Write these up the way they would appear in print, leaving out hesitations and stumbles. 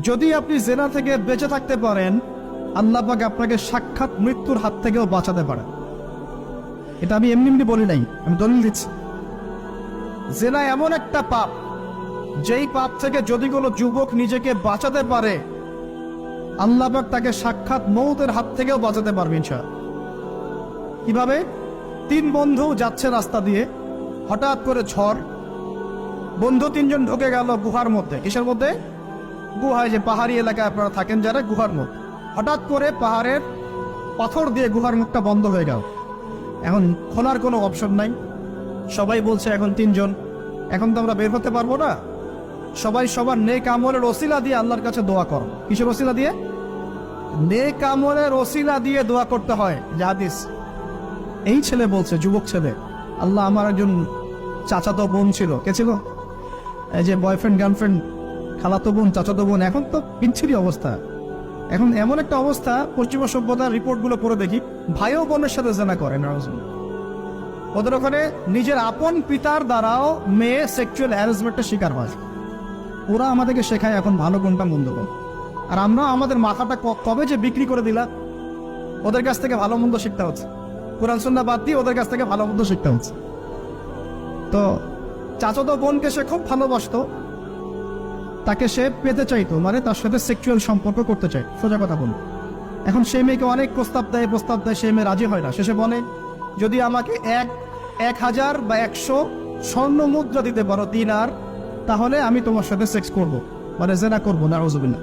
যদি আপনি জেনা থেকে বেঁচে থাকতে পারেন, আল্লাহ পাক আপনাকে সাক্ষাৎ মৃত্যুর হাত থেকেও বাঁচাতে পারেন। এটা আমি এমনি এমনি বলি নাই, আমি দলিল দিচ্ছি। জেনা এমন একটা পাপ, যেই পাপ থেকে যদি কোনো যুবক নিজেকে বাঁচাতে পারে, আল্লাহ পাক তাকে সাক্ষাৎ মৌতের হাত থেকেও বাঁচাতে পারবে ইনশাআল্লাহ। কিভাবে? 3 বন্ধু যাচ্ছে রাস্তা দিয়ে, হঠাৎ করে ঝড়, বন্ধু 3 জন ঢুকে গেল গুহার মধ্যে। কিসের মধ্যে? গুহায়, যে পাহাড়ি এলাকায় আপনারা থাকেন যারা, গুহার মধ্যে। হঠাৎ করে পাহাড়ের পাথর দিয়ে গুহার মুখটা বন্ধ হয়ে গেল। এখন খোলার কোনো অপশন নাই। সবাই বলছে এখন 3 জন, এখন তো আমরা বের হতে পারবো না। সবাই সবার নেক আমলের ওসিলা দিয়ে আল্লাহর কাছে দোয়া করো। কিসের ওসিলা দিয়ে? নেক আমলের ওসিলা দিয়ে দোয়া করতে হয়। যে হাদিস, এই ছেলে বলছে, যুবক ছেলে, আল্লাহ আমার একজন চাচাতো বোন ছিল। কে ছিল? এই যে বয়ফ্রেন্ড গার্লফ্রেন্ড, খালাতো বোন, চাচাতো বোন। এখন তো বিচ্ছিরি অবস্থা। এখন এমন একটা অবস্থা, পশ্চিমা সভ্যতার রিপোর্টগুলো পড়ে দেখি, ভাইও বোনের সাথে জেনা করে না। ওদের ওখানে নিজের আপন পিতার দ্বারাও মেয়ে সেক্সুয়াল হ্যারাসমেন্টের শিকার হয়। ওরা আমাদেরকে শেখায় এখন ভালো কোনটা মন্দ কোন। আর আমরা আমাদের মাথাটা কবে যে বিক্রি করে দিলাম, ওদের কাছ থেকে ভালো মন্দ শিখতে হচ্ছে। কোরআন সুন্নাহ বাদ দিয়ে ওদের কাছ থেকে ভালো মন্দ শিখতে হচ্ছে। তো চাচাতো বোনকে সে খুব ভালোবাসতো, তাকে সে পেতে চাইতো, মানে তার সাথে সেক্সুয়াল সম্পর্ক করতে চাই, সোজা কথা বল। এখন সেই মেয়েকে অনেক প্রস্তাব দেয়, সেই মেয়ে রাজি হয় না। শেষে বলে, যদি আমাকে 1000 বা 100 স্বর্ণ মুদ্রা দিতে পারো, দিনার, তাহলে আমি তোমার সাথে সেক্স করব, মানে জেনা করবো। নাউজুবিল্লাহ।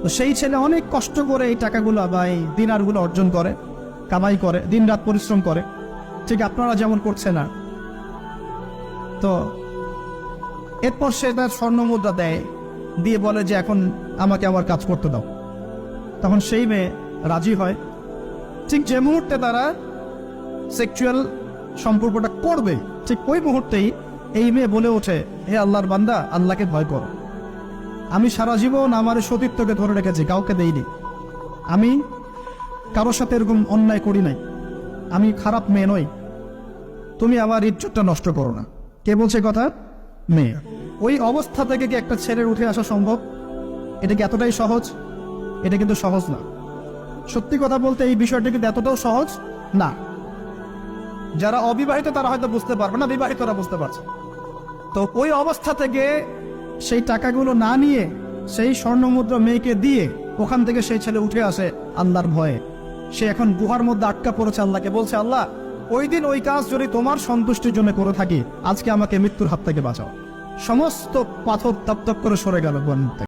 তো সেই ছেলে অনেক কষ্ট করে এই টাকাগুলো বা এই দিনারগুলো অর্জন করে, কামাই করে, দিন রাত পরিশ্রম করে, ঠিক আপনারা যেমন করছে না। তো এরপর সে তার স্বর্ণ মুদ্রা দেয়, দিয়ে বলে যে এখন আমাকে আমার কাজ করতে দাও। তখন সেই মেয়ে রাজি হয়। ঠিক যে মুহূর্তে তারা সেক্সুয়াল সম্পর্কটা করবে, ঠিক ওই মুহূর্তেই এই মেয়ে বলে ওঠে, হে আল্লাহর বান্দা, আল্লাহকে ভয় করো। আমি সারা জীবন আমার সতীত্বকে ধরে রেখেছি, কাউকে দেইনি। আমি কারোর সাথে এরকম অন্যায় করি নাই। আমি খারাপ মেয়ে নই। তুমি আমার ইজ্জতটা নষ্ট করো না। কে বলছে কথা? মেয়ে। ওই অবস্থা থেকে কি একটা ছেলের উঠে আসা সম্ভব? এটা কি এতটাই সহজ? এটা কিন্তু সহজ না। সত্যি কথা বলতে এই বিষয়টা কিন্তু এতটাও সহজ না। যারা অবিবাহিত তারা হয়তো বুঝতে পারবে না, বিবাহিতরা বুঝতে পারছে। তো ওই অবস্থা থেকে সেই টাকাগুলো না নিয়ে সেই স্বর্ণমুদ্রা মেয়েকে দিয়ে ওখান থেকে সেই ছেলে উঠে আসে আল্লাহর ভয়ে। সে এখন গুহার মধ্যে আটকা পড়েছে, আল্লাহকে বলছে, আল্লাহ, ওই দিন ওই কাজ যদি তোমার সন্তুষ্টির জন্য করে থাকি, আজকে আমাকে মৃত্যুর হাত থেকে বাঁচাও। সমস্ত পাথর তপ তপ করে সরে গেল।